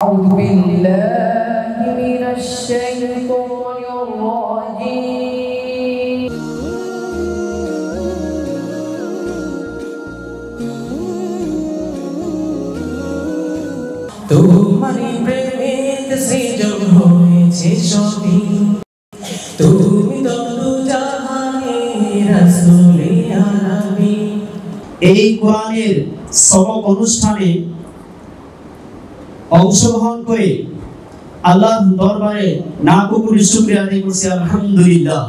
أعوذ بالله من الشيطان الرجيم তোমারি প্রেমেতে সৃজন হয়েছে সবই, তুমি তনু জাহানের রাসূলে আরবি। এই কোরআনের সবক অনুষ্ঠানে অংশগ্রহণ করে আল্লাহর দরবারে না কুকুরি শুকরিয়া আদায় করছি, আলহামদুলিল্লাহ।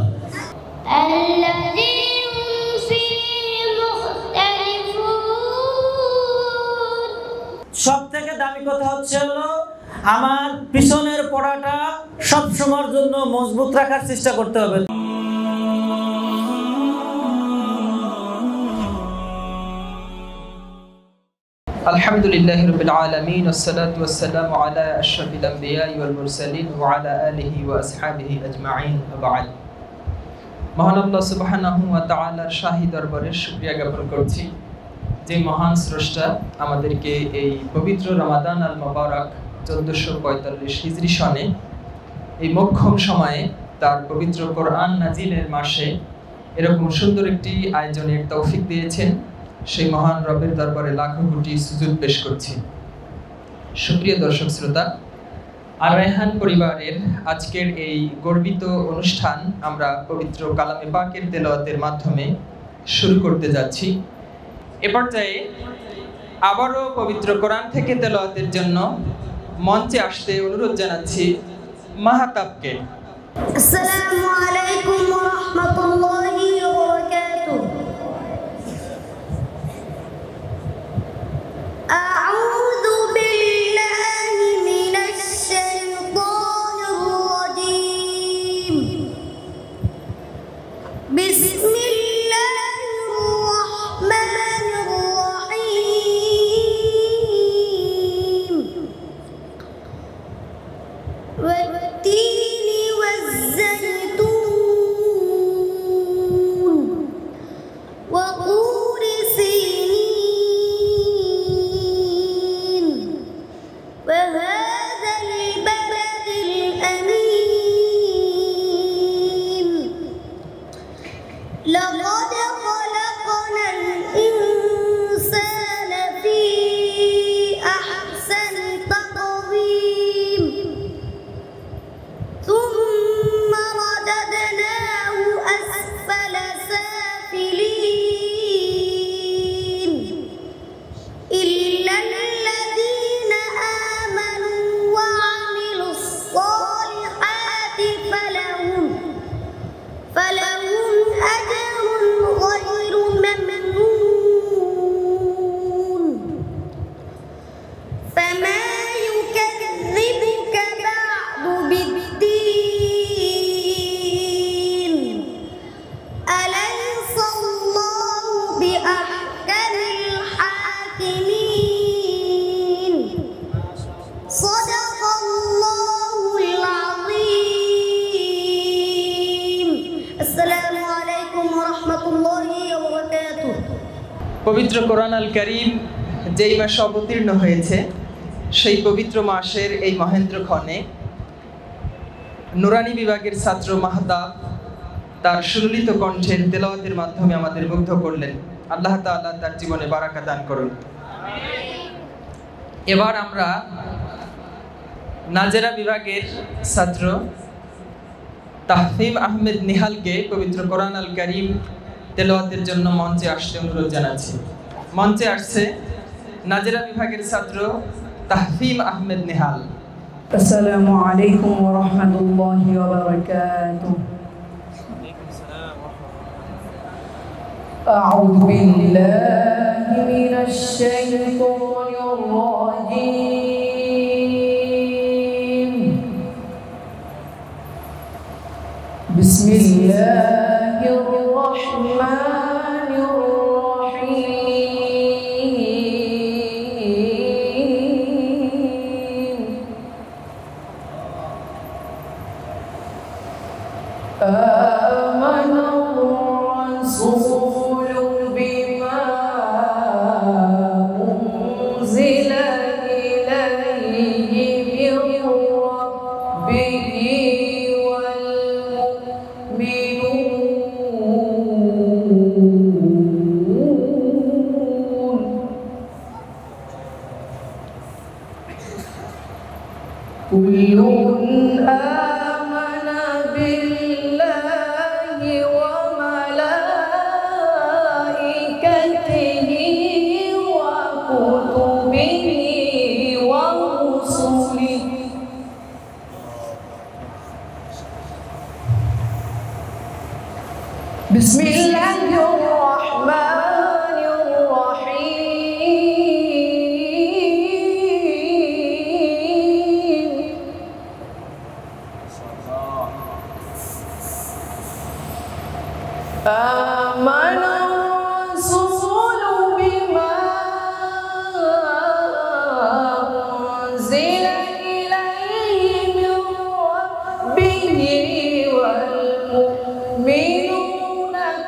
সব থেকে দামি কথা হচ্ছে আমার পিছনের পড়াটা সব সময়ের জন্য মজবুত রাখার চেষ্টা করতে হবে। আলহামদুলিল্লাহি রাব্বিল আলামিন ওয়াসসালাতু ওয়াসসালামু আলা আশরাফিল আমবিয়া ওয়াল মুরসালিন ওয়া আলা আলিহি ওয়া আসহাবিহি আজমাইন। বা'দ। মহান আল্লাহ সুবহানাহু ওয়া তাআলার শাহী দরবারে শুকরিয়া জ্ঞাপন করছি যে মহান স্রষ্টা আমাদেরকে এই পবিত্র রমাদান আল মুবারক 1445 হিজরি সনে এই মোক্ষম সময়ে তার পবিত্র কোরআন নাজিলের মাসে এরকম সুন্দর একটি আয়োজনের তৌফিক দিয়েছেন। সেই মহান রবের দরবারে লাখো কোটি সুজুদ পেশ করছি। সুপ্রিয় দর্শক শ্রোতা, আর রায়হান পরিবারের আজকের এই গর্বিত অনুষ্ঠান আমরা পবিত্র কালামে পাকের তেলাওয়াতের মাধ্যমে শুরু করতে যাচ্ছি। এ পর্যায়ে আবারও পবিত্র কোরআন থেকে তেলাওয়াতের জন্য মঞ্চে আসতে অনুরোধ জানাচ্ছি মাহাতাবকে। আসসালামু আলাইকুম ওয়া রাহমাতুল্লাহি ওয়া বারাকাতুহু। আউযু বিল্লাহি মিনাশ শাইতানির রাজীম। বিসমিল্লাহির রাহমানির রাহিম। والتين والزيتون وطور سينين وهذا البلد الأمين لقد خلقنا الإنسان في أحسن تقويم ثم رددناه أسفل سافلين إلا الذين آمنوا وعملوا الصالحات فلهم أجر غير ممنون فما يكذبك بعد بالدين أليس الله بأحكم الحاكمين صدق الله العظيم السلام عليكم ورحمة الله وبركاته। পবিত্র কোরআন আল কারীম যেই মাসে অবতীর্ণ হয়েছে সেই পবিত্র মাসের এই মহেন্দ্রক্ষণে নুরানি বিভাগের ছাত্র মাহতাব তার সুললিত কণ্ঠের তেলাওয়াতের মাধ্যমে আমাদের মুগ্ধ করলেন। আল্লাহ তাআলা তার জীবনে বারাকা দান করুন। এবার আমরা নাজেরা বিভাগের ছাত্র তাহফিম আহমেদ নিহালকে পবিত্র কোরআন আল কারীম তেলাওয়াতের জন্য মঞ্চে আসতে অনুরোধ জানাচ্ছি। মঞ্চে আসছে নাজেরা বিভাগের ছাত্র তাহফিম আহমেদ নিহাল। السلام عليكم ورحمة الله وبركاته. أعوذ بالله من الشيطان الرجيم. بسم الله الرحمن الرحيم. آمن الرسول بما أنزل إليه كل آمن بالله وملائكته وكتبه ورسله بسم الله الرحمن الرحيم آمن الرسول بما أنزل إليه من ربه والمؤمنون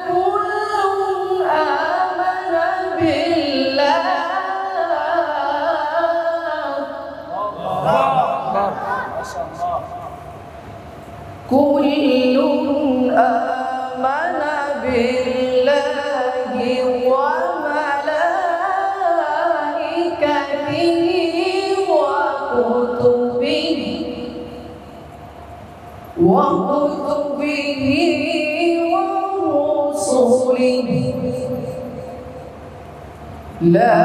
كل آمن بالله وملائكته وكتبه ورسله لا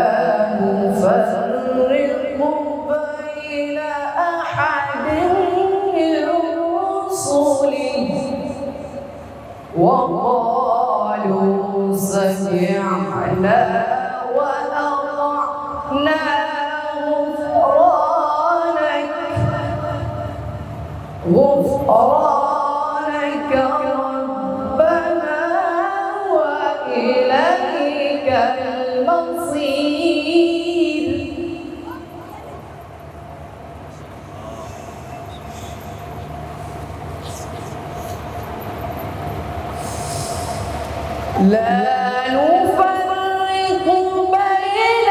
نفرق بين أحد من رسله وقالوا سمعنا وأطعنا غفرانك ربنا وإليك المصير لا نفرق بين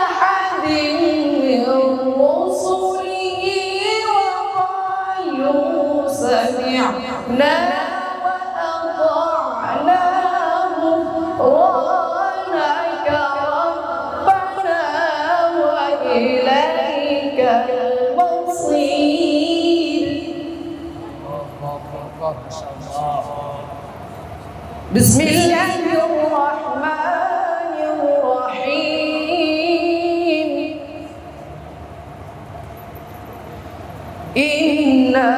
أحد من رسله وقالوا سمعنا وأطعنا غفرانك ربنا وإليك المصير بسم الله الرحمن الرحيم إنا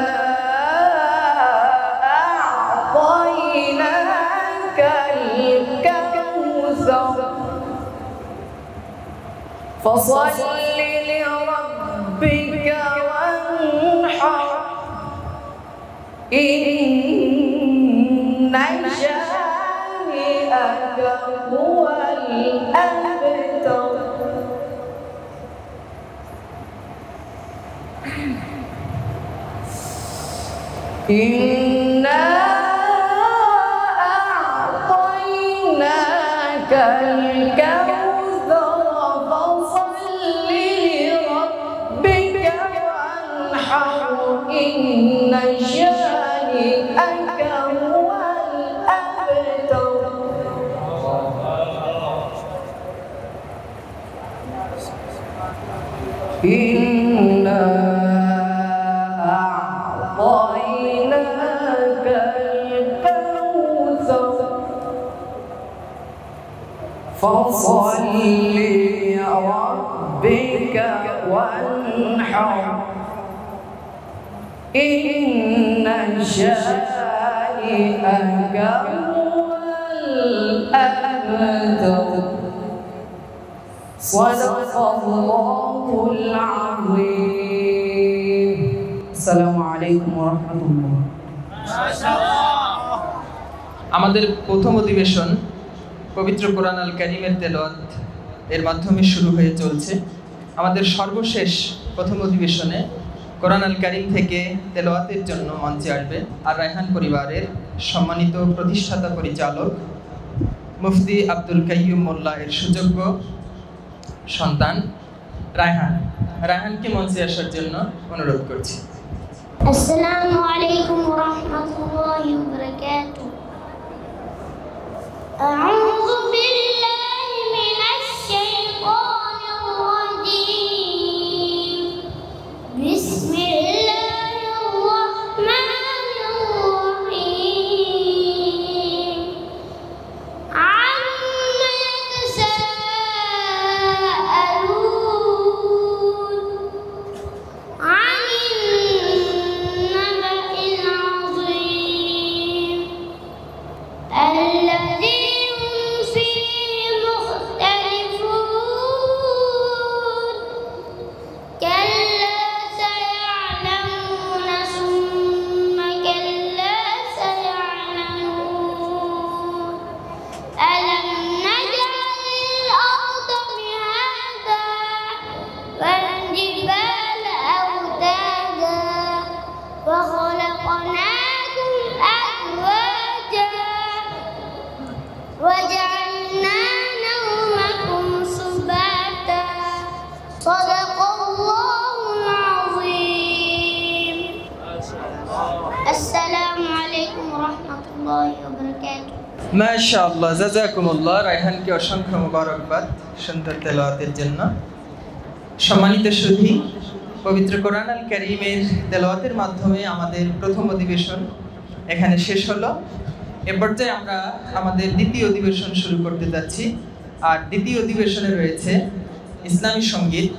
أعطيناك الكوثر فصل لربك وانحر إن شانئك هو الأبتر إنا أعطيناك الكوثر فصل لربك وانحر إن شانئك هو الأبتر إنا أعطيناك الكوثر فصل لربك وانحر إن شانئك هو الأبتر صدق الله العظيم السلام عليكم ورحمة الله আমাদের প্রথম অধিবেশন পবিত্র কোরআন আল কারীমের তেলাওয়াত এর মাধ্যমে শুরু হয়ে চলছে। আমাদের সর্বশেষ প্রথম অধিবেশনে কোরআন আল কারীম থেকে তেলাওয়াতের জন্য মঞ্চে আসবে আর রায়হান পরিবারের সম্মানিত প্রতিষ্ঠাতা পরিচালক মুফতি আব্দুল কাইয়ুম মোল্লা এর সুযোগ্য সন্তান রায়হানকে মঞ্চে আসার জন্য অনুরোধ করছি। আসসালামু আলাইকুম ওয়া রাহমাতুল্লাহি ওয়া বারাকাতুহু আউযু বিল্লাহি মিনাশ শাইতানির রাজীম বিসমিল্লাহ الله وبركاته. মাশাআল্লাহ, জাযাকুমুল্লাহ। রায়হানকে অসংখ্য মোবারকবাদ সুন্দর তেলাওয়াতের জন্য। সম্মানিত সুধী, পবিত্র কোরআন আল কারীমের তেলাওয়াতের মাধ্যমে আমাদের প্রথম অধিবেশন এখানে শেষ হলো। এ পর্যায়ে আমরা আমাদের দ্বিতীয় অধিবেশন শুরু করতে যাচ্ছি। আর দ্বিতীয় অধিবেশনে রয়েছে ইসলামী সঙ্গীত।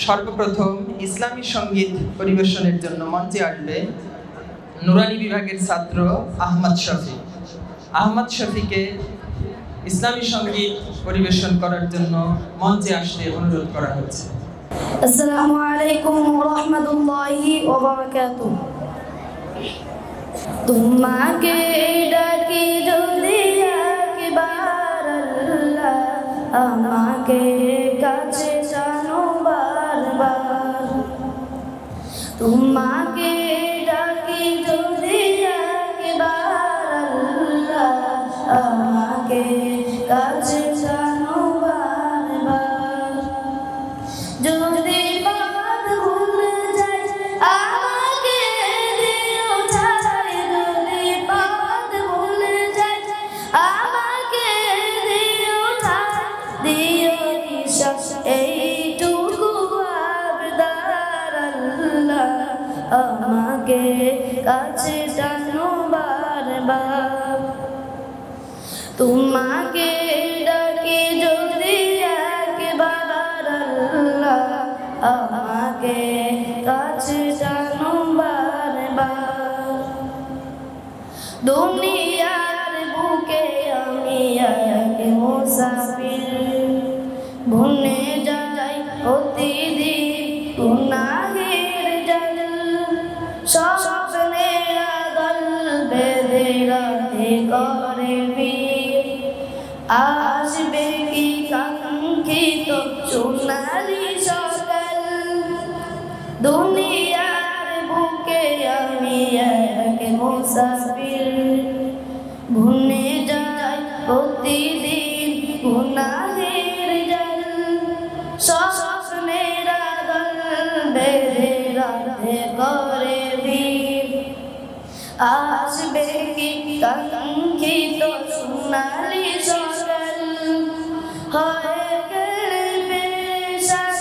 সর্বপ্রথম ইসলামী সঙ্গীত পরিবেশনের জন্য মঞ্চে আসবে নুরানি বিভাগের ছাত্র আহমদ শফি। আহমদ শফিকে ইসলামী সঙ্গীত পরিবেশন করার জন্য মঞ্চে আসতে অনুরোধ করা হচ্ছে। আসসালামু আলাইকুম ওয়া রাহমাতুল্লাহি ওয়া বারাকাতুহু। তোমাকে ডাকি যদি একবার আল্লাহ, আমাকে কাছে টানো বারবার। তোমাকে ডাকি যদি একবার আল্লাহ, আমাকে কাছে টানো বারবার। যদি বাদ ভুলে যাই আমাকে দিও ঠাই, যদি বাদ ভুলে যাই আমাকে দিও ঠাই, দিও দিশা এইটুকু আবদার আল্লাহ, আমাকে কাছে টানো বারবার। তোমাকে ডাকি যদি একবার আল্লাহ, আমাকে কাছে টানো বারবার। দুনিয়ার বুকে আমি এক মুসাফির, ভুলে যাই প্রতিদিন গুনাহের জাল। স্বপ্নে আগল বেঁধে রাতে করে ভিড়, আসবে কি কাঙ্ক্ষিত সোনালি সকাল। দুনিয়ার বুকে আমি এক মুসাফির, ভুলে যাই প্রতিদিন গুনাহের জাল। স্বপ্নের আগল বেঁধে রাতে করে ভিড়, আসবে কি কাঙ্ক্ষিত সোনালি সকাল। হয়ে গেলে পেরেশান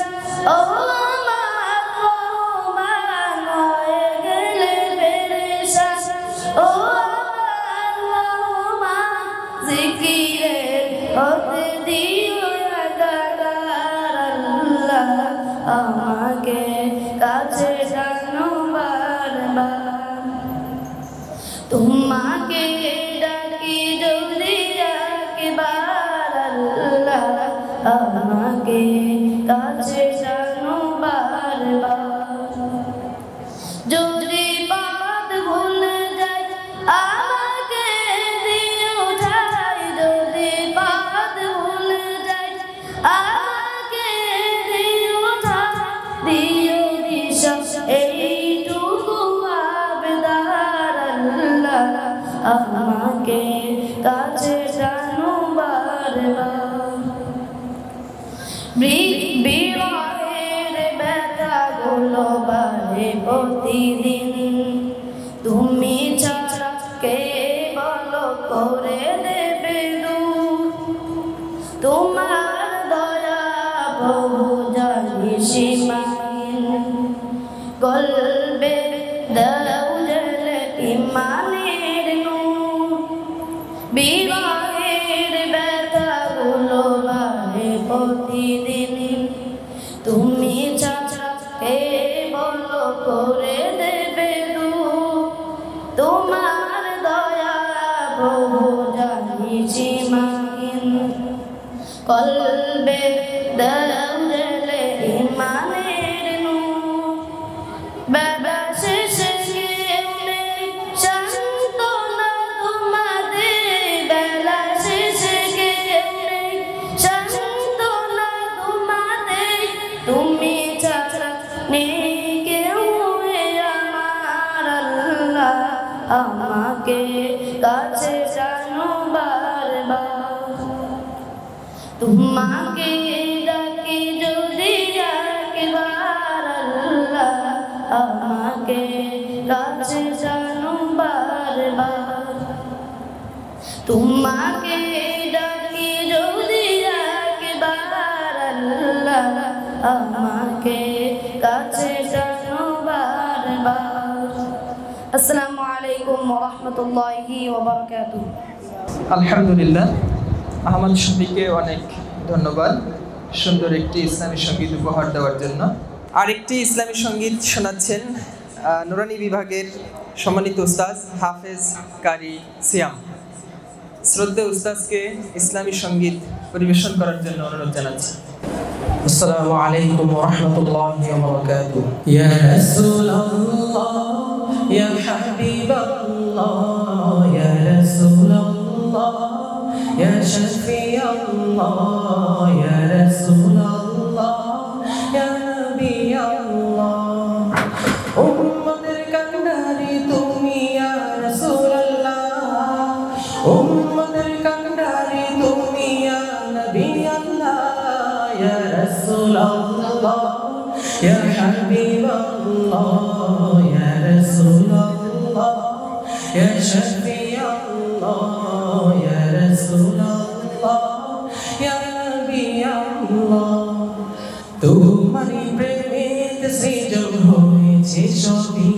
ও আমার রহমান, হয়ে গেলে পেরেশান ও আমার রহমান। জিকিরের হতে দিও একাকার আল্লাহ, আমাকে কাছে টানো বারবার। তোমাকে ডাকি যদি একবার আল্লাহ, আমাকে কাছে টানো বারবার। যদি বাদ ভুলে যাই আমাকে দিও ঠাই, যদি বাদ ভুলে যাই আমাকে দিও ঠাই, দিও দিশা এইটুকু আবদার আল্লাহ, আমাকে কাছে টানো বারবার। বিরহের ব্যথাগুলো বাড়ে প্রতিদিন, তুমি ছাড়া কে বলো করে দেবে দূর। তোমার দয়া প্রভু জানি সীমাহীন, কলবে দাও জ্বলে ইমানের নূর। বিরহের ব্যথাগুলো বাড়ে প্রতিদিন, তুমি ছাড়া কে বলো করে দেবে দূর। তোমার দয়া প্রভু জানি সীমাহীন, কলবে দাও জ্বলে ইমানের নূর। বেলা শেষে কেউ নেই সান্ত্বনা তোমাদের, বেলা শেষে কেউ নেই সান্ত্বনা তোমাদের। তুমি ছাড়া নেই কেউ আমার আল্লাহ, আমাকে কাছে টানো বারবার। তোমাকে ডাকি যদি একবার আল্লাহ, আমাকে কাছে টানো বারবার। তোমাকে ডাকি যদি একবার আল্লাহ আমাকে কাছে টানো বারবার। আসসালামু আলাইকুম ওয়া রাহমাতুল্লাহি ওয়া বারাকাতুহু। আলহামদুলিল্লাহ, আহমদ শফিকে অনেক ধন্যবাদ সুন্দর একটি ইসলামী সঙ্গীত উপহার দেওয়ার জন্য। আরেকটি ইসলামী সঙ্গীত শোনাচ্ছেন নুরানি বিভাগের সম্মানিত উস্তাদ হাফেজ কারি সিয়াম। শ্রদ্ধেয় উস্তাদকে ইসলামী সঙ্গীত পরিবেশন করার জন্য অনুরোধ জানাচ্ছি। আসসালামু আলাইকুম ওয়া রাহমাতুল্লাহি ওয়া বারাকাতুহু। ইয়া রাসূলুল্লাহ ইয়া হাবিবাল্লাহ ইয়া রাসূলুল্লাহ ইয়া শাফিয়াল্লাহ ইয়া রাসূলুল্লাহ ইয়া নবিয়াল্লাহ। উম্মতের কান্ডারি তুমি ইয়া রাসূলুল্লাহ, উম্মতের কান্ডারি তুমি ইয়া নবিয়াল্লাহ। ইয়া রাসূলুল্লাহ ইয়া হাবিবাল্লাহ ইয়া রাসূলুল্লাহ ইয়া শাফিয়াল্লাহ ইয়া রাসূলুল্লাহ ইয়া নবিয়াল্লাহ। তোমারই প্রেমেতে সৃজন হয়েছে সবই,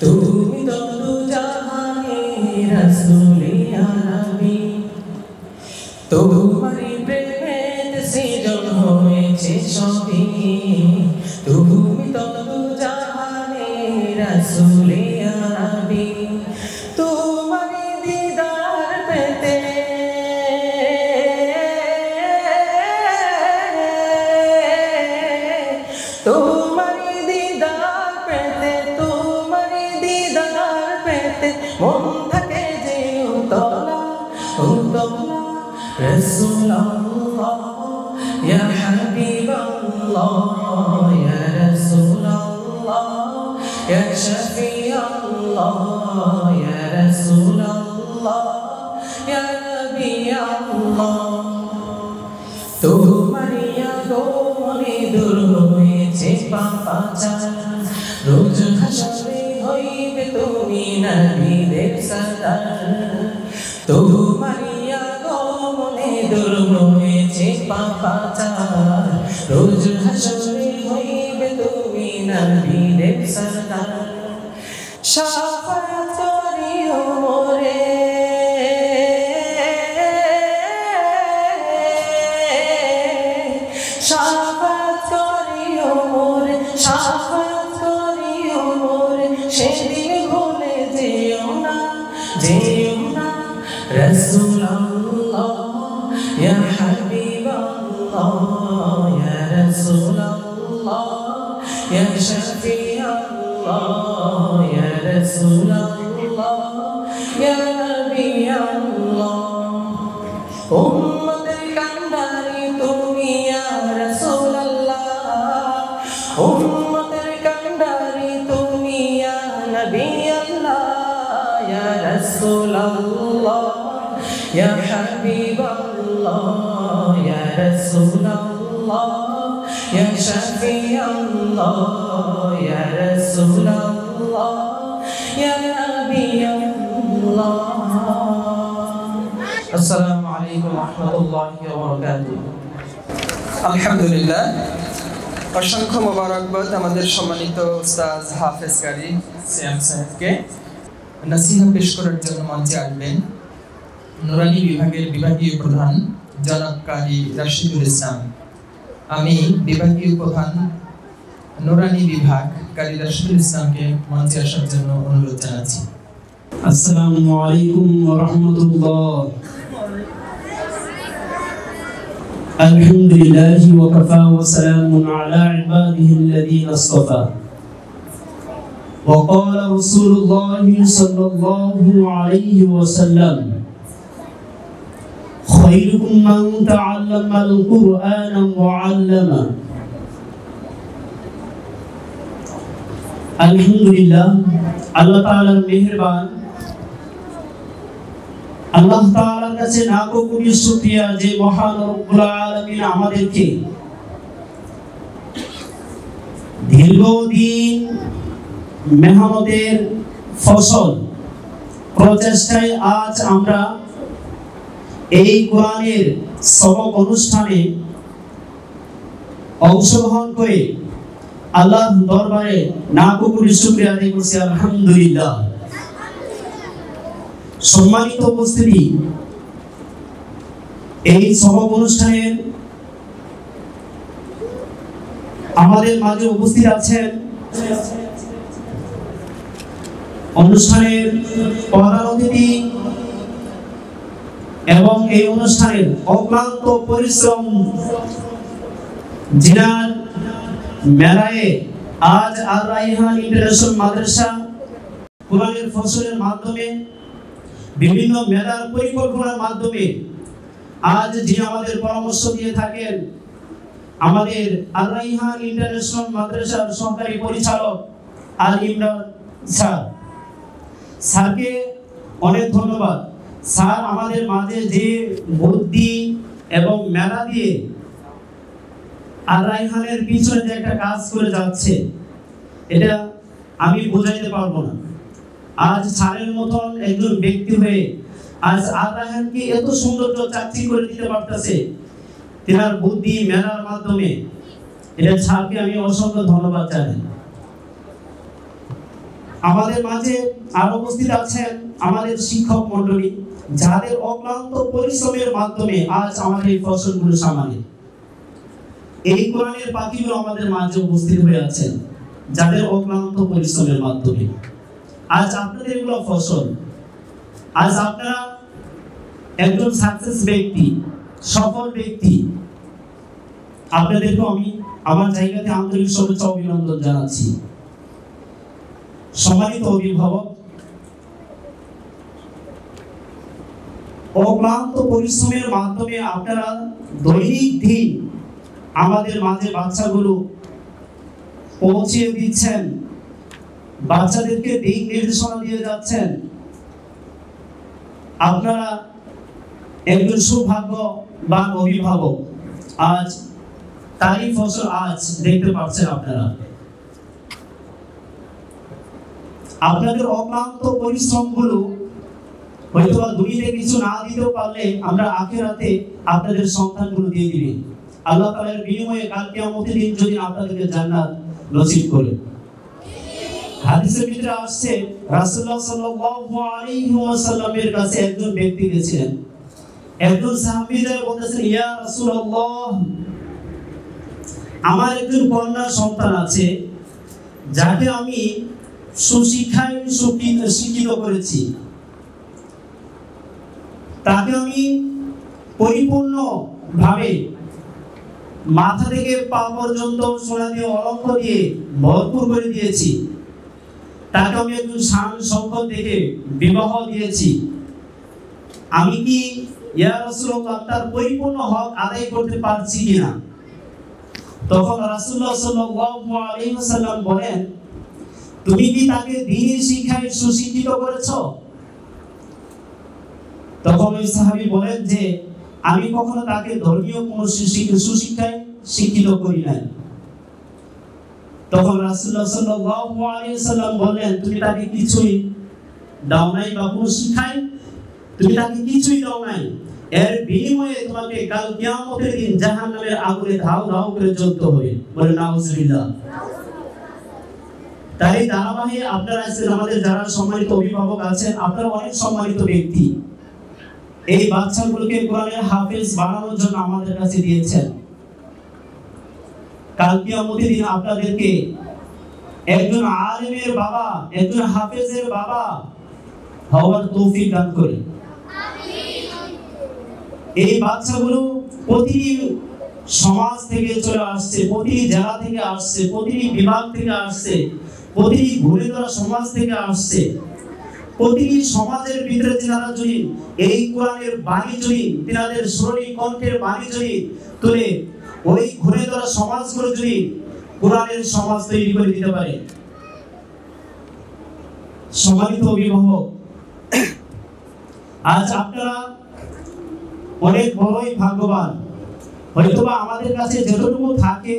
তুমি তো দুজাহানের রাসূল ইয়া নবী। তোমারই প্রেমেতে সৃজন হয়েছে সবই, তুমি তো দুজাহানের রাসূল ইয়া নবী। তোমারই দিদার পেতে তোমারি দিদার পেতে তোমারি দিদার পেতে মন থাকে যে উতলা উতলা। রাসূলুল্লাহ ইয়া হাবিবাল্লাহ ইয়া রাসূলুল্লাহ ইয়া শাফিয়াল্লাহ ইয়া রাসূলুল্লাহ ইয়া নবিয়াল্লাহ। তোমারি আগমনে দূর হয়েছে পাপাচার, রোজ হাসরে হইবে তুমি নবীদের সরদার। তোমারি আগমনে দূর হয়েছে পাপাচার, রোজ হাসরে হইবে তুমি নবীদের সরদার। শাফাআত করিও মোরে শাফাআত করিও মোরে শাফাআত করিও মোরে, সেদিন ভুলে যেও না যেও না। রাসূলুল্লাহ ইয়া হাবিবাল্লাহ ইয়া রাসূলুল্লাহ ইয়া শাফিয়াল্লাহ ইয়া রাসূলুল্লাহ ইয়া নবিয়াল্লাহ। উম্মতের কান্ডারি তুমি ইয়া রাসূলুল্লাহ, উম্মতের কান্ডারি তুমি ইয়া নবিয়াল্লাহ। ইয়া রাসূলুল্লাহ ইয়া হাবিবাল্লাহ ইয়া রাসূলুল্লাহ ইয়া শাফিয়াল্লাহ ইয়া রাসূলুল্লাহ ইয়া নবিয়াল্লাহ। আসসালামু আলাইকুম ওয়া রাহমাতুল্লাহি ওয়া বারাকাতুহু। আলহামদুলিল্লাহ, অসংখ্য মোবারকবাদ আমাদের সম্মানিত উস্তাদ হাফেজ কারি সিয়াম সাহেবকে। নসিহত পেশ করার জন্য মঞ্চে আসবেন নুরানি বিভাগের বিভাগীয় প্রধান জনাব কারি রাশিদুল ইসলাম। আমি বিভাগীয় প্রধান নুরানি বিভাগ কারি রাশিদুল ইসলামকে মঞ্চে আসার জন্য অনুরোধ জানাচ্ছি। আসসালামু আলাইকুম ওয়া রাহমাতুল্লাহ। আলহামদুলিল্লাহি ওয়া কাফা ওয়া সালামুন আলা ইবাদিহিল্লাযীনা ইসতাফা। ওয়া ক্বালা রাসূলুল্লাহি সাল্লাল্লাহু আলাইহি ওয়াসাল্লাম খায়রুকুম মান তাআল্লামাল কুরআনা ওয়া 'আল্লামা। আলহামদুলিল্লাহ, আল্লাহ তাআলার মেহেরবান, আল্লাহ তাআলার কাছে লাখো কোটি শুকরিয়া যে মহান রব্বুল আলামিন আমাদেরকে দীর্ঘদিন মেহনতের ফসল প্রচেষ্টায় আজ আমরা এই কোরআনের সবক অনুষ্ঠানে অংশগ্রহণ করে আল্লাহর দরবারে নাকুকুরি শুকরিয়া আদায় করছি আলহামদুলিল্লাহ। সম্মানিত উপস্থিতি, এই সবক অনুষ্ঠানের আমাদের মাঝে উপস্থিত আছেন অনুষ্ঠানের প্রধান অতিথি এবং এই অনুষ্ঠানের অক্লান্ত পরিশ্রম জিনার মেলায় আজ আল রাইহান ইন্টারন্যাশনাল মাদ্রাসা কোরআনের ফসলের মাধ্যমে বিভিন্ন মেলার পরিকল্পনার মাধ্যমে আজ যিনি আমাদের পরামর্শ দিয়ে থাকেন আমাদের আল রাইহান ইন্টারন্যাশনাল মাদ্রাসার সহকারী পরিচালক আল ইমরান স্যারকে অনেক ধন্যবাদ। স্যার আমাদের মাঝে যে বুদ্ধি এবং মেলা দিয়ে আল রাইহানের পিছনে যে একটা কাজ করে যাচ্ছে এটা আমি বোঝাইতে পারবো না। আজ স্যারের মতন একজন ব্যক্তি হয়ে আজ আল রাইহানকে এত সৌন্দর্য চাকরি করে দিতে পারতেছে তেনার বুদ্ধি মেলার মাধ্যমে, এটা স্যারকে আমি অসংখ্য ধন্যবাদ জানাই। আমাদের মাঝে আর উপস্থিত আছেন আমাদের শিক্ষক মণ্ডলী যাদের অক্লান্ত পরিশ্রমের মাধ্যমে আজ আমাদের এই ফসলগুলো সামান্য এই কোরআনের পাখিগুলো আমাদের মাঝে উপস্থিত হয়ে আছেন যাদের অক্লান্ত পরিশ্রমের মাধ্যমে আজ আপনাদের এগুলো ফসল। আজ আপনারা একজন সাকসেস ব্যক্তি, সফল ব্যক্তি, আপনাদেরকে আমি আমার জায়গাতে আন্তরিক শুভেচ্ছা অভিনন্দন জানাচ্ছি। সম্মানিত অভিভাবক, অক্লান্ত পরিশ্রমের মাধ্যমে আপনারা দৈনিক দিন আমাদের মাঝে বাচ্চাগুলো পৌঁছে দিচ্ছেন, বাচ্চাদেরকে দিক নির্দেশনা দিয়ে যাচ্ছেন। আপনারা একজন সৌভাগ্যবান অভিভাবক, আজ তারই ফসল আজ দেখতে পাচ্ছেন আপনারা। আপনাদের অক্লান্ত পরিশ্রমগুলো হয়তো দুনিয়াতে কিছু না দিতেও পারলে আমরা আখিরাতে আপনাদের সন্তানগুলো দিয়ে দিবেন। আল্লাহ তাআলার বিনিময়ে কাল কিয়ামতের দিন যদি আপনাদেরকে জান্নাত নসিব করে। হাদিসের ভিতরে আসছে রাসূলুল্লাহ সাল্লাল্লাহু আলাইহি ওয়াসাল্লামের কাছে একজন ব্যক্তি গেছিলেন। একজন সাহাবী যায় বলতেছেন, ইয়া রাসূলুল্লাহ, আমার একজন কন্যা সন্তান আছে যাকে আমি সুশিক্ষায় শিক্ষিত করেছি, তাকে আমি পরিপূর্ণ ভাবে মাথা থেকে পা পর্যন্ত সোনা দিয়ে অলঙ্কার দিয়ে ভরপুর করে দিয়েছি, তাকে আমি একজন শান সম্পদ দেখে বিবাহ দিয়েছি। আমি কি ইয়া রাসূলুল্লাহ তার পরিপূর্ণ হক আদায় করতে পারছি কিনা? তখন রাসূলুল্লাহ সাল্লাল্লাহু আলাইহি ওয়াসাল্লাম বলেন, তুমি কি তাকে দ্বীনি শিক্ষায় সুশিক্ষিত করেছো? তখন ওই সাহাবী বলেন যে আমি কখনো তাকে ধর্মীয় কোন সুশিক্ষায় শিক্ষিত করি নাই। তখন রাসূলুল্লাহ সাল্লাল্লাহু আলাইহি ওয়াসাল্লাম বলেন, তুমি তাকে কিছুই দাও নাই বা কোন শিক্ষায় তুমি তাকে কিছুই দাও নাই, এর বিনিময়ে তোমাকে কাল কিয়ামতের দিন জাহান্নামের আগুনে ধাউ ধাউ করে জ্বলতে হবে। বলে নাউজুবিল্লাহ। তাই ধারাবাহিক আপনারা আছেন আমাদের যারা সম্মানিত অভিভাবক আছেন, আপনারা অনেক সম্মানিত ব্যক্তি, এই বাচ্চাগুলোকে কোরআনের হাফেজ বানানোর জন্য আমাদের কাছে দিয়েছেন। কাল কিয়ামতের দিন আপনাদেরকে একজন আলেমের বাবা, একজন হাফেজের বাবা হওয়ার তৌফিক দান করে। এই বাচ্চাগুলো প্রতিটি সমাজ থেকে চলে আসছে, প্রতিটি জেলা থেকে আসছে, প্রতিটি বিভাগ থেকে আসছে, প্রতিটি ঘুরে ধরা সমাজ থেকে আসছে। প্রতিটি সমাজের ভিতরে যারা যদি এই কোরআনের বাণী যদি তিনাদের শ্রী কণ্ঠের বাণী যদি তুলে ওই ঘুরে ধরা সমাজগুলো যদি কোরআনের সমাজ তৈরি করে দিতে পারে। সম্মানিত অভিভাবক, আজ আপনারা অনেক বড়ই ভাগ্যবান। হয়তোবা আমাদের কাছে যতটুকু থাকে,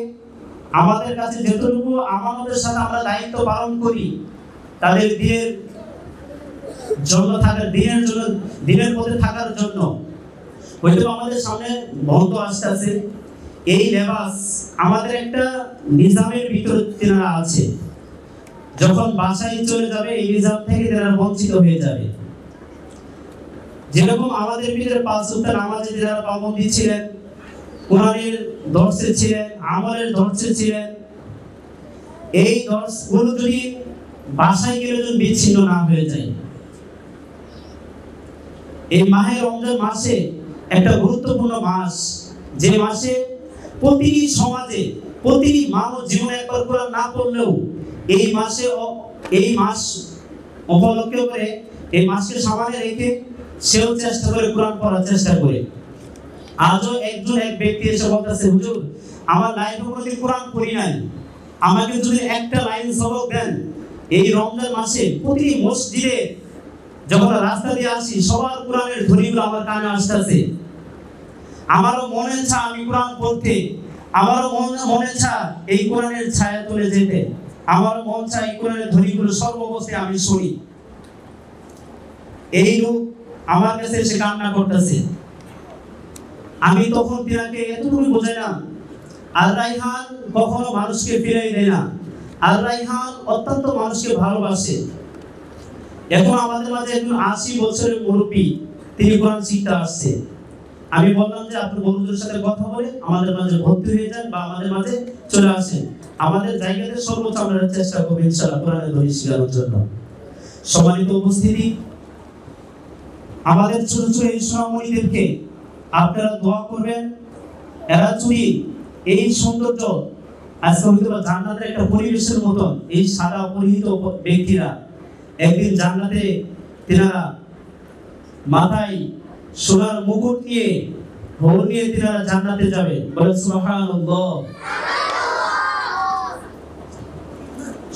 আমাদের কাছে যতটুকু আমাদের সাথে আমরা দায়িত্ব পালন করি, তাদের দিনের জন্য থাকার, দিনের পথে থাকার জন্য হয়তো আমাদের সামনে বন্ধ আসতেছে, এই লেবাস আমাদের একটা নিজামের ভিতরে তেনারা আছে, যখন বাসায় চলে যাবে এই নিজাম থেকে তেনারা বঞ্চিত হয়ে যাবে। যেরকম আমাদের ভিতরে 5 ওয়াক্ত নামাজে যারা পাবন্দী ছিলেন, কোরআনের দর্শে ছিলেন, আমলের দর্শে ছিলেন, এই দর্শগুলো যদি বাসায় গেলে যদি বিচ্ছিন্ন না হয়ে যায়, এই মাহে রমজান মাসে একটা গুরুত্বপূর্ণ মাস, যে মাসে প্রতিটি সমাজে প্রতিটি মানব জীবনে একবার কোরআন না পড়লেও এই মাসে এই মাস উপলক্ষে করে এই মাসকে সামনে রেখে সেও চেষ্টা করে কোরআন পড়ার চেষ্টা করে। আজও এক ব্যক্তি এসে বলতেছে, হুজুর আমার লাইফে কোনোদিন কোরআন পড়ি নাই, আমাকে যদি একটা লাইন সবক দেন। এই রমজান মাসে প্রতিটি মসজিদে যখন রাস্তা দিয়ে আসি সবার কোরআনের ধ্বনিগুলো আমার কানে আসতেছে। আমারও মনে ইচ্ছা আমি কোরআন পড়তে, আমারও মনে ইচ্ছা এই কোরআনের ছায়া তুলে যেতে, আমারও মন চায় এই কোরআনের ধ্বনিগুলো সর্ববস্থায় আমি শুনি। এই লোক আমার কাছে এসে কান্না করতেছে। আমি তখন তিনাকে এতটুকু বোঝাইলাম, আল রাইহান কখনো মানুষকে ফিরাই দেয় না, আল রাইহান অত্যন্ত মানুষকে ভালোবাসে। এখন আমাদের মাঝে একজন 80 বছরের মুরব্বী, তিনি কোরআন শিখতে আসছে। আমি বললাম যে আপনি বন্ধুদের সাথে কথা বলে আমাদের মাঝে ভর্তি হয়ে যান বা আমাদের মাঝে চলে আসেন, আমাদের জায়গাতে সর্বোচ্চ আমরা চেষ্টা করব ইনশাআল্লাহ কোরআনের ধ্বনি শেখানোর জন্য। সম্মানিত উপস্থিতি, আমাদের ছোট ছোট এই সোনামণিদেরকে আপনারা দোয়া করবেন, এরা চুরি এই সৌন্দর্য আজকে হয়তো জান্নাতের একটা পরিবেশের মতন এই সাদা পরিহিত ব্যক্তিরা একদিন জান্নাতে তিনারা মাথায় সোনার মুকুট নিয়ে হল নিয়ে তিনারা জান্নাতে যাবে। বলে সুবহানাল্লাহ।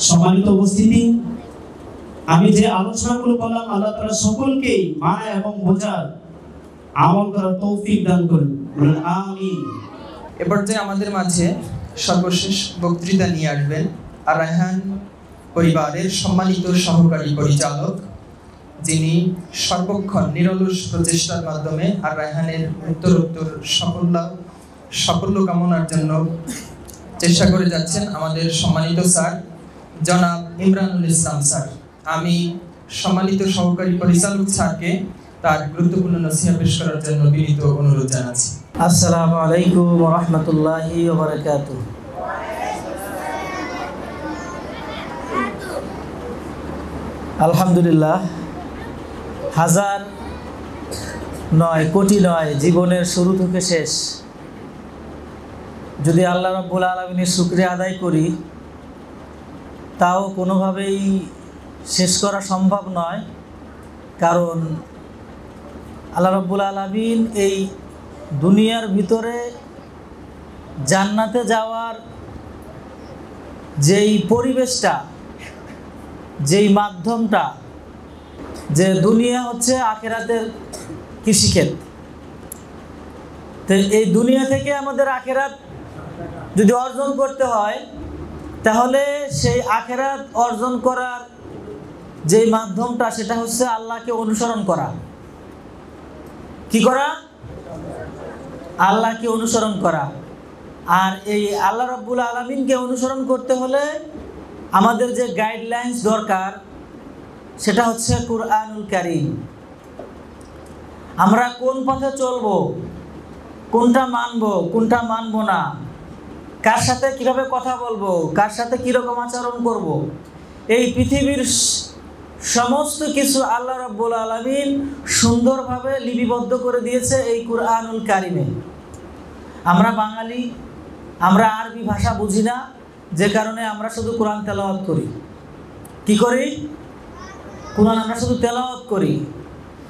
সম্মানিত উপস্থিতি, আমি যে আলোচনাগুলো করলাম আল্লাহ তাআলা সকলকেই মানা এবং বোঝার আমল করার তৌফিক দান করুন, বলেন আমিন। এবার যে আমাদের মাঝে সর্বশেষ বক্তৃতা নিয়ে আসবেন আর রায়হান পরিবারের সম্মানিত সহকারী পরিচালক, যিনি সর্বক্ষণ নিরলস প্রচেষ্টার মাধ্যমে আর রায়হানের উত্তরোত্তর সাফল্য কামনার জন্য চেষ্টা করে যাচ্ছেন, আমাদের সম্মানিত স্যার জনাব ইমরানুল ইসলাম স্যার। আমি সম্মানিত সহকারী পরিচালক স্যারকে তার গুরুত্বপূর্ণ নসিহত পেশ করার জন্য বিনীত অনুরোধ জানাচ্ছি। আসসালামু আলাইকুম ওয়া রাহমাতুল্লাহি ওয়া বারাকাতুহু। আলহামদুলিল্লাহ, হাজার নয় কোটি নয় জীবনের শুরু থেকে শেষ যদি আল্লাহ রাব্বুল আলামিনের শুকরিয়া আদায় করি, তাও কোনোভাবেই শেষ করা সম্ভব নয়। কারণ আল্লাহ রাব্বুল আলামিন এই দুনিয়ার ভিতরে জান্নাতে যাওয়ার যেই পরিবেশটা, যেই মাধ্যমটা, যে দুনিয়া হচ্ছে আখেরাতের কৃষিক্ষেত, তো এই দুনিয়া থেকে আমাদের আখেরাত যদি অর্জন করতে হয়, তাহলে সেই আখেরাত অর্জন করার যেই মাধ্যমটা সেটা হচ্ছে আল্লাহকে অনুসরণ করা। কি করা? আল্লাহকে অনুসরণ করা। আর এই আল্লাহ রাব্বুল আলামিনকে অনুসরণ করতে হলে আমাদের যে গাইডলাইন্স দরকার সেটা হচ্ছে কুরআনুল কারীম। আমরা কোন পথে চলবো, কোনটা মানবো, কোনটা মানবো না, কার সাথে কিভাবে কথা বলবো, কার সাথে কীরকম আচরণ করব, এই পৃথিবীর সমস্ত কিছু আল্লাহ রাব্বুল আলামিন সুন্দরভাবে লিপিবদ্ধ করে দিয়েছে এই কুরআনুল কারীমে। আমরা বাঙালি, আমরা আরবি ভাষা বুঝি না, যে কারণে আমরা শুধু কোরআন তেলাওয়াত করি। কি করি? কোরআন আমরা শুধু তেলাওয়াত করি,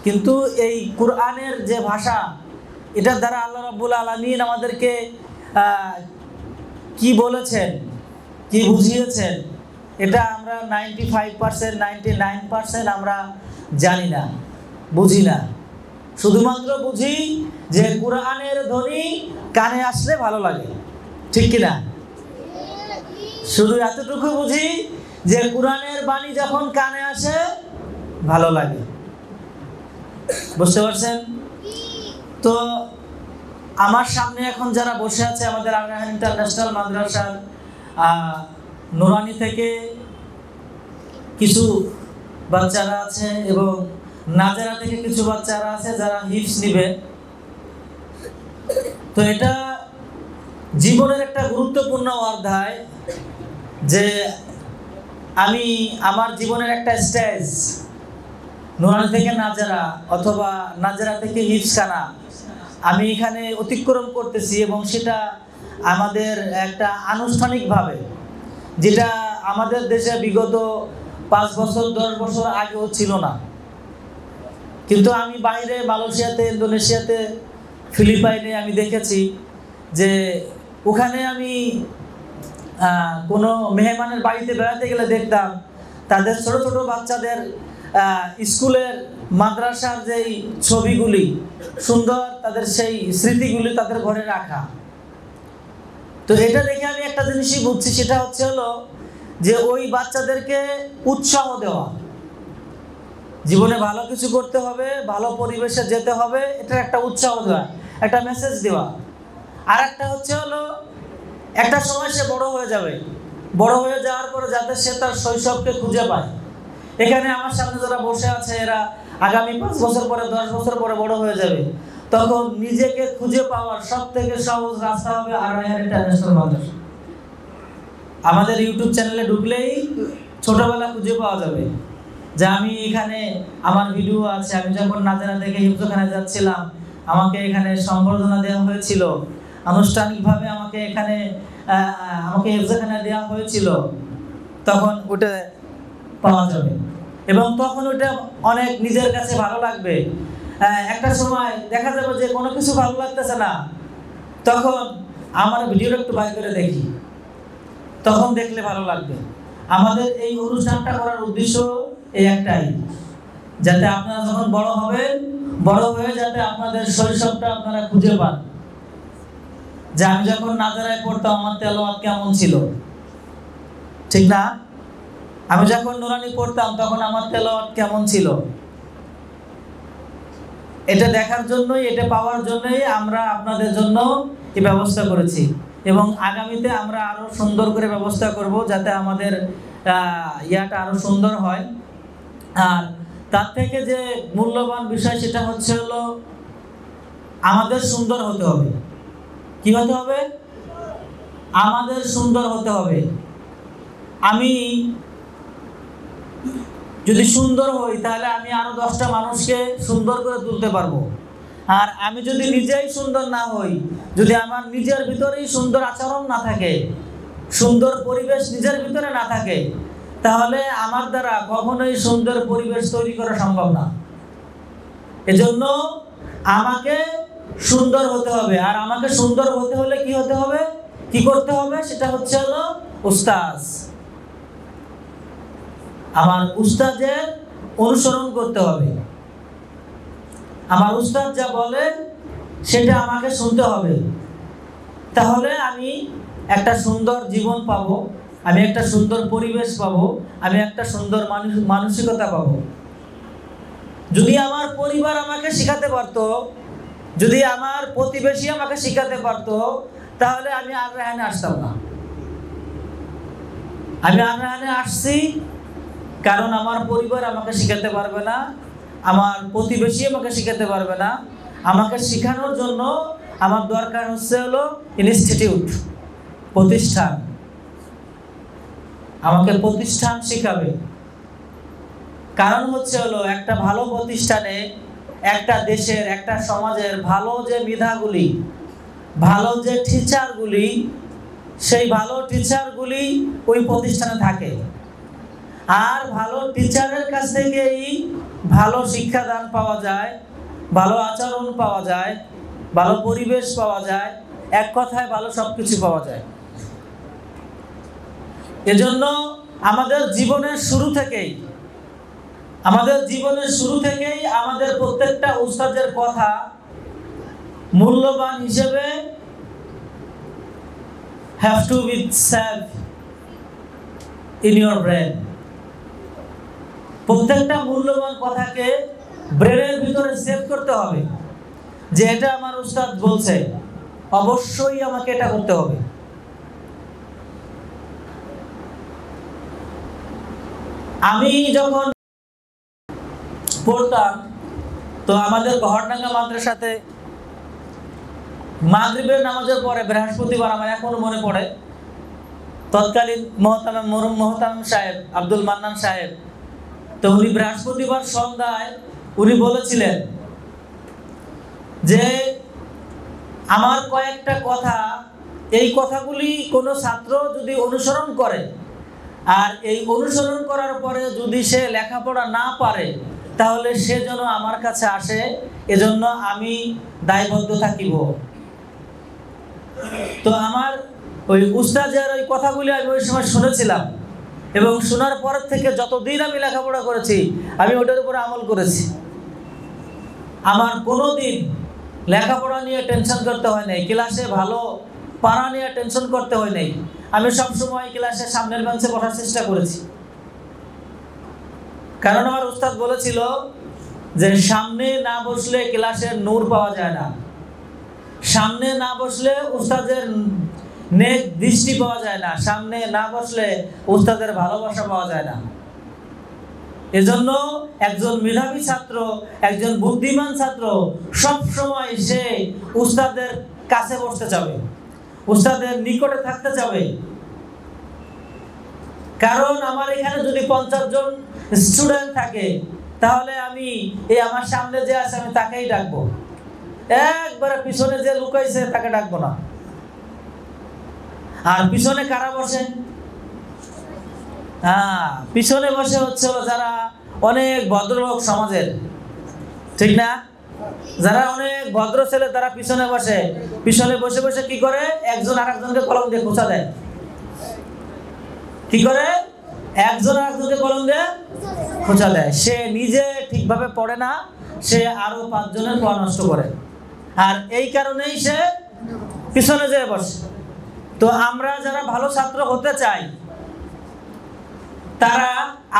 কিন্তু এই কোরআনের যে ভাষা, এটার দ্বারা আল্লাহ রাব্বুল আলামিন আমাদেরকে কি বলেছেন, কি বুঝিয়েছেন, এটা আমরা 95%, 99% আমরা জানি না, বুঝি না। শুধুমাত্র বুঝি যে কোরআনের ধ্বনি কানে আসলে ভালো লাগে, ঠিক কিনা? শুধু এতটুকু বুঝি যে কোরআনের বাণী যখন কানে আসে ভালো লাগে। বুঝতে পারছেন? তো আমার সামনে এখন যারা বসে আছে আমাদের আর রায়হান ইন্টারন্যাশনাল মাদ্রাসার নুরানি থেকে কিছু বাচ্চারা আছে এবং নাজারা থেকে কিছু বাচ্চারা আছে যারা হিফজ নিবে। তো এটা জীবনের একটা গুরুত্বপূর্ণ অধ্যায় যে আমি আমার জীবনের একটা স্টেজ নুরানি থেকে নাজারা অথবা নাজারা থেকে হিফজখানা আমি এখানে অতিক্রম করতেছি এবং সেটা আমাদের একটা আনুষ্ঠানিকভাবে, যেটা আমাদের দেশে বিগত 5 বছর 10 বছর আগেও ছিল না। কিন্তু আমি বাইরে মালয়েশিয়াতে, ইন্দোনেশিয়াতে, ফিলিপাইনে আমি দেখেছি যে ওখানে আমি কোনো মেহমানের বাড়িতে বেড়াতে গেলে দেখতাম তাদের ছোট ছোট বাচ্চাদের স্কুলের মাদ্রাসার যেই ছবিগুলি সুন্দর, তাদের সেই স্মৃতিগুলি তাদের ঘরে রাখা। তো এটা দেখে আমি একটা জিনিসই বুঝছি, সেটা হলো যে ওই বাচ্চাদেরকে উৎসাহ দেওয়া, জীবনে ভালো কিছু করতে হবে, ভালো পরিবেশে যেতে হবে, এটার একটা উৎসাহ দেওয়া, একটা মেসেজ দেওয়া। আর একটা হলো একটা সময় সে বড় হয়ে যাবে, বড় হয়ে যাওয়ার পরে যাতে সে তার শৈশবকে খুঁজে পায়। এখানে আমার সামনে যারা বসে আছে এরা আগামী 5 বছর পরে 10 বছর পরে বড় হয়ে যাবে, তখন নিজেকে খুঁজে পাওয়ার সবথেকে সহজ রাস্তা হবে আর রায়হান ইন্টারন্যাশনাল মাদ্রাসা। আমাদের ইউটিউব চ্যানেলে ঢুকলেই ছোটবেলা খুঁজে পাওয়া যাবে যে আমি এখানে আমার ভিডিও আছে। আমি যখন নাজারা থেকে হিফজখানায় যাচ্ছিলাম আমাকে এখানে সম্বর্ধনা দেওয়া হয়েছিল, আনুষ্ঠানিকভাবে আমাকে এখানে আমাকে হিফজখানায় দেওয়া হয়েছিল, তখন ওটা পাওয়া যাবে এবং তখন ওটা অনেক নিজের কাছে ভালো লাগবে। একটা সময় দেখা যাবে যে কোনো কিছু ভালো লাগতেছে না, তখন আমার ভিডিওটা একটু বাইর করে দেখি, তখন দেখলে ভালো লাগবে। আমাদের এই অনুষ্ঠানটা করার উদ্দেশ্য এই একটাই, যাতে আপনারা যখন বড় হবেন, বড় হয়ে যাতে আপনাদের শৈশবটা আপনারা খুঁজে পান। যে আমি যখন নাজারায় পড়তাম আমার তেলাওয়াত কেমন ছিল, ঠিক না? আমি যখন নুরানি পড়তাম তখন আমার তেলাওয়াত কেমন ছিল, এটা দেখার জন্যই, এটা পাওয়ার জন্যই আমরা আপনাদের জন্য এই ব্যবস্থা করেছি এবং আগামীতে আমরা আরো সুন্দর করে ব্যবস্থা করব যাতে আমাদের ইয়াটা আরো সুন্দর হয়। আর তার থেকে যে মূল্যবান বিষয় সেটা হলো আমাদের সুন্দর হতে হবে। কি হতে হবে? আমাদের সুন্দর হতে হবে। আমি যদি সুন্দর হই তাহলে আমি আরো 10টা মানুষকে সুন্দর করে তুলতে পারবো। আর আমি যদি নিজেই সুন্দর না হই, যদি আমার নিজের ভিতরেই সুন্দর আচরণ না থাকে, সুন্দর পরিবেশ নিজের ভিতরে না থাকে, তাহলে আমার দ্বারা কখনোই সুন্দর পরিবেশ তৈরি করা সম্ভব না। এজন্য আমাকে সুন্দর হতে হবে। আর আমাকে সুন্দর হতে হলে কি হতে হবে, কি করতে হবে, সেটা হলো উস্তাজ। আমার উস্তাদের অনুসরণ করতে হবে। আমার উস্তাদ যা বলে সেটা আমাকে শুনতে হবে, তাহলে আমি একটা সুন্দর জীবন পাবো, আমি একটা সুন্দর পরিবেশ পাবো, আমি একটা সুন্দর মানসিকতা পাবো। যদি আমার পরিবার আমাকে শিখাতে পারতো, যদি আমার প্রতিবেশী আমাকে শিখাতে পারতো, তাহলে আমি আর রায়হানে আসতাম না। আমি আর রায়হানে আসছি কারণ আমার পরিবার আমাকে শিখাতে পারবে না, আমার প্রতিবেশী আমাকে শিখাতে পারবে না। আমাকে শেখানোর জন্য আমার দরকার হলো ইনস্টিটিউট, প্রতিষ্ঠান। আমাকে প্রতিষ্ঠান শেখাবে। কারণ হলো একটা ভালো প্রতিষ্ঠানে একটা দেশের, একটা সমাজের ভালো যে মেধাগুলি, ভালো যে টিচারগুলি, সেই ভালো টিচারগুলি ওই প্রতিষ্ঠানে থাকে। আর ভালো টিচারের কাছ থেকেই ভালো শিক্ষাদান পাওয়া যায়, ভালো আচরণ পাওয়া যায়, ভালো পরিবেশ পাওয়া যায়, এক কথায় ভালো সবকিছু পাওয়া যায়। এজন্য আমাদের জীবনের শুরু থেকেই আমাদের প্রত্যেকটা উস্তাদের কথা মূল্যবান হিসেবে have to be saved in your brain। প্রত্যেকটা মূল্যবান কথাকে ব্রেনের ভিতরে সেভ করতে হবে। যে এটা আমার উস্তাদ বলছে, অবশ্যই আমাকে এটা করতে হবে। আমি যখন পড়তাম তো আমাদের গহরডাঙ্গা মাদ্রাসাতে মাগরিবের নামাজের পরে বৃহস্পতিবার, আমার এখনো মনে পড়ে, তৎকালীন মোহতামিম সাহেব আব্দুল মান্নান সাহেব, তো উনি বৃহস্পতিবার সন্ধ্যায় উনি বলেছিলেন যে আমার কয়েকটা কথা, এই কথাগুলি কোনো ছাত্র যদি অনুসরণ করে আর এই অনুসরণ করার পরে যদি সে লেখাপড়া না পারে তাহলে সে যেন আমার কাছে আসে, এজন্য আমি দায়বদ্ধ থাকিব। তো আমার ওই উস্তাদের ওই কথাগুলি আমি ওই সময় শুনেছিলাম এবং শোনার পর থেকে যতদিন আমি লেখাপড়া করেছি আমি ওটার উপরে আমল করেছি। আমার কোনো দিন লেখাপড়া নিয়ে টেনশন করতে হয় নাই, ক্লাসে ভালো পারা নিয়ে টেনশন করতে হয় নাই। আমি সবসময় ক্লাসে সামনের বেঞ্চে বসার চেষ্টা করেছি, কারণ আমার উস্তাদ বলেছিল যে সামনে না বসলে ক্লাসের নূর পাওয়া যায় না, সামনে না বসলে উস্তাদের নেক দৃষ্টি পাওয়া যায় না, সামনে না বসলে উস্তাদের ভালোবাসা পাওয়া যায় না। এজন্য একজন মেধাবী ছাত্র, একজন বুদ্ধিমান ছাত্র সব সময় সে উস্তাদের কাছে বসতে চাবে, উস্তাদের নিকটে থাকতে চাবে। কারণ আমার এখানে যদি 50 জন স্টুডেন্ট থাকে তাহলে আমি এই আমার সামনে যে আছে আমি তাকেই ডাকবো, একবারে পিছনে যে লুকাইছে তাকে ডাকবো না। আর পিছনে কারা বসে? পিছনে বসে হচ্ছে যারা অনেক ভদ্রলোক সমাজের, ঠিক না? যারা অনেক ভদ্র ছেলে তারা পিছনে বসে, পিছনে বসে বসে কি করে, একজন আরেকজনকে কলম দিয়ে খোঁচা দেয়। কি করে? একজন আরেকজনকে কলম দিয়ে খোঁচা দেয়। সে নিজে ঠিকভাবে পড়ে না, সে আরো 5 জনের পড়া নষ্ট করে, আর এই কারণেই সে পিছনে যেয়ে বসে। তো আমরা যারা ভালো ছাত্র হতে চাই তারা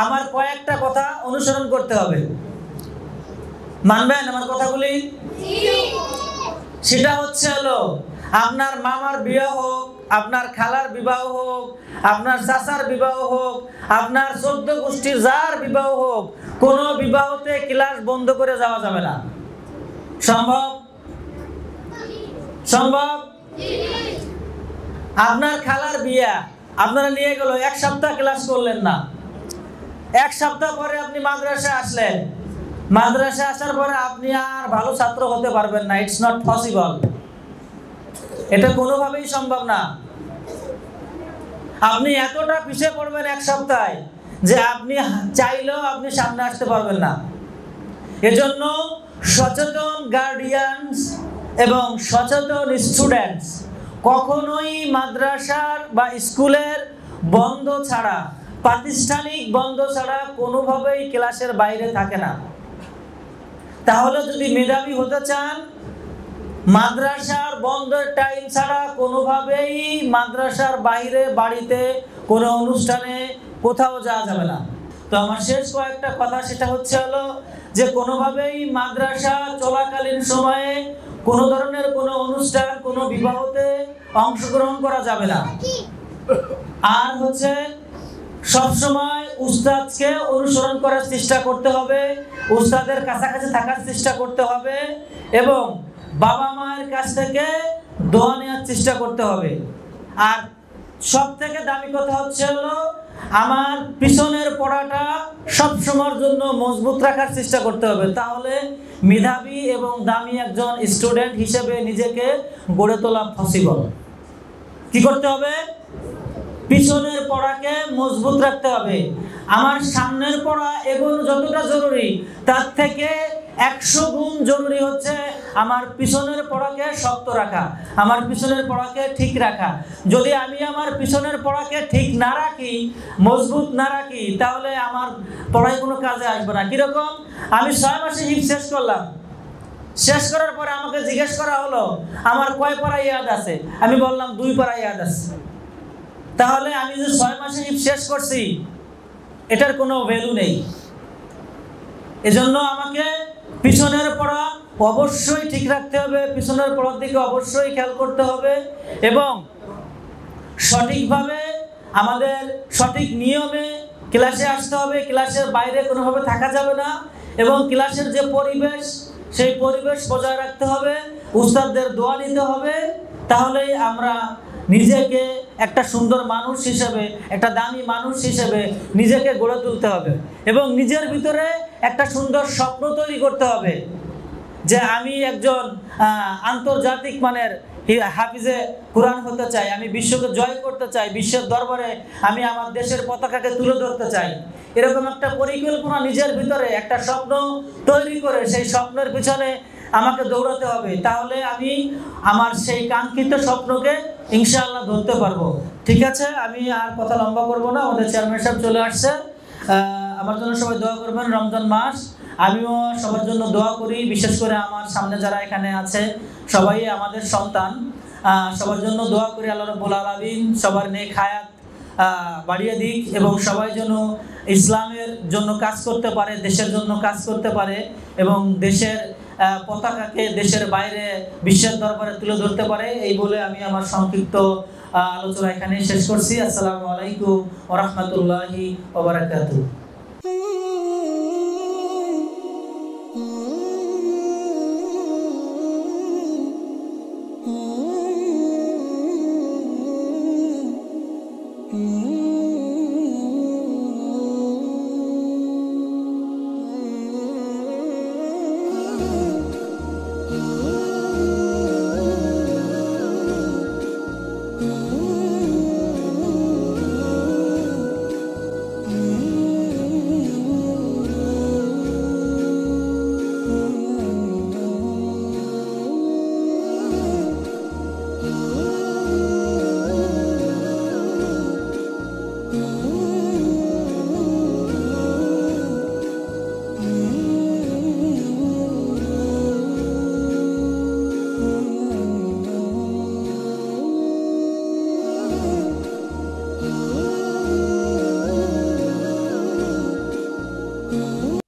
আমার কয়েকটা কথা অনুসরণ করতে হবে। মানবেন আমার কথাগুলি? সেটা হচ্ছে আপনার মামার বিবাহ হোক, আপনার খালার বিবাহ হোক, আপনার চাচার বিবাহ হোক, আপনার 14 গোষ্ঠীর যার বিবাহ হোক, কোনো বিবাহতে ক্লাস বন্ধ করে যাওয়া যাবে না। সম্ভব? সম্ভব? আপনার খালার বিয়া আপনারা নিয়ে গেল, 1 সপ্তাহ ক্লাস করলেন না, 1 সপ্তাহ পরে আপনি মাদ্রাসায় আসলেন, মাদ্রাসায় আসার পরে আপনি আর ভালো ছাত্র হতে পারবেন না। ইটস নট পসিবল, এটা কোনোভাবেই সম্ভব না। আপনি এতটা পিছিয়ে পড়বেন 1 সপ্তাহে যে আপনি চাইলেও আপনি সামনে আসতে পারবেন না। এজন্য সচেতন গার্ডিয়ানস এবং সচেতন স্টুডেন্টস কখনোই মাদ্রাসার বা স্কুলের বন্ধ ছাড়া, প্রাতিষ্ঠানিক বন্ধ ছাড়া কোনোভাবেই ক্লাসের বাইরে থাকে না। তাহলে যদি মেধাবী হতে চান, মাদ্রাসার বন্ধের টাইম ছাড়া কোনোভাবেই মাদ্রাসার বাইরে, বাড়িতে, কোনো অনুষ্ঠানে কোথাও যাওয়া যাবে না। তো আমার শেষ কয়েকটা কথা সেটা হচ্ছে যে কোনোভাবেই মাদ্রাসা চলাকালীন সময়ে কোনো ধরনের কোনো অনুষ্ঠান, কোনো বিবাহতে অংশগ্রহণ করা যাবে না। আর হচ্ছে সবসময় উস্তাদকে অনুসরণ করার চেষ্টা করতে হবে, উস্তাদের কাছাকাছি থাকার চেষ্টা করতে হবে এবং বাবা মায়ের কাছ থেকে দোয়া নেওয়ার চেষ্টা করতে হবে। আর সব থেকে দামি কথা হচ্ছে আমার পিছনের পড়াটা সবসময়ের জন্য মজবুত রাখার চেষ্টা করতে হবে। তাহলে মেধাবী এবং দামি একজন স্টুডেন্ট হিসেবে নিজেকে গড়ে তোলা পসিবল। কি করতে হবে? পিছনের পড়াকে মজবুত রাখতে হবে। আমার সামনের পড়া এগোনো যতটা জরুরি তার থেকে 100 গুণ জরুরি হচ্ছে আমার পিছনের পড়াকে শক্ত রাখা, আমার পিছনের পড়াকে ঠিক রাখা। যদি আমি আমার পিছনের পড়াকে ঠিক না রাখি, মজবুত না রাখি, তাহলে আমার পড়ায় কোনো কাজে আসবে না। কিরকম? আমি 6 মাসে হিফজ শেষ করলাম, শেষ করার পরে আমাকে জিজ্ঞেস করা হলো আমার কয় পারা ইয়াদ আছে, আমি বললাম 2 পারা ইয়াদ আছে। তাহলে আমি যে 6 মাসে হিফজ শেষ করছি এটার কোনো ভ্যালু নেই। এজন্য আমাকে পিছনের পড়া অবশ্যই ঠিক রাখতে হবে, পিছনের পড়ার দিকে অবশ্যই খেয়াল করতে হবে এবং সঠিকভাবে আমাদের সঠিক নিয়মে ক্লাসে আসতে হবে। ক্লাসের বাইরে কোনোভাবে থাকা যাবে না এবং ক্লাসের যে পরিবেশ সেই পরিবেশ বজায় রাখতে হবে। উস্তাদদের দোয়া নিতে হবে, তাহলেই আমরা নিজেকে একটা সুন্দর মানুষ হিসেবে, একটা দামি মানুষ হিসেবে নিজেকে গড়ে তুলতে হবে এবং নিজের ভিতরে একটা সুন্দর স্বপ্ন তৈরি করতে হবে যে আমি একজন আন্তর্জাতিক মানের হাফিজে কোরআন হতে চাই, আমি বিশ্বকে জয় করতে চাই, বিশ্বের দরবারে আমি আমার দেশের পতাকাকে তুলে ধরতে চাই। এরকম একটা পরিকল্পনা নিজের ভিতরে একটা স্বপ্ন তৈরি করে সেই স্বপ্নের পিছনে আমাকে দৌড়াতে হবে, তাহলে আমি আমার সেই কাঙ্ক্ষিত স্বপ্নকে ইনশাআল্লাহ ধরতে পারবো। ঠিক আছে, আমি আর কথা লম্বা করব না, আমাদের চেয়ারম্যান সাহেব চলে আসছে। আমার জন্য সবাই দোয়া করবেন। রমজান মাস, আমিও সবার জন্য দোয়া করি, বিশেষ করে আমার সামনে যারা এখানে আছে সবাই আমাদের সন্তান, সবার জন্য দোয়া করি আল্লাহ রাব্বুল আলামিন সবার নেক হায়াত বাড়িয়ে দিক এবং সবাই যেন ইসলামের জন্য কাজ করতে পারে, দেশের জন্য কাজ করতে পারে এবং দেশের পতাকাকে দেশের বাইরে বিশ্বের দরবারে তুলে ধরতে পারে। এই বলে আমি আমার সংক্ষিপ্ত আলোচনা এখানে শেষ করছি। আসসালামু আলাইকুম ওয়া রাহমাতুল্লাহি ওয়া বারাকাতুহু।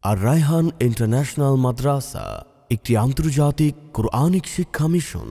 আর রায়হান ইন্টারন্যাশনাল মাদ্রাসা একটি আন্তর্জাতিক কোরআনিক শিক্ষা মিশন।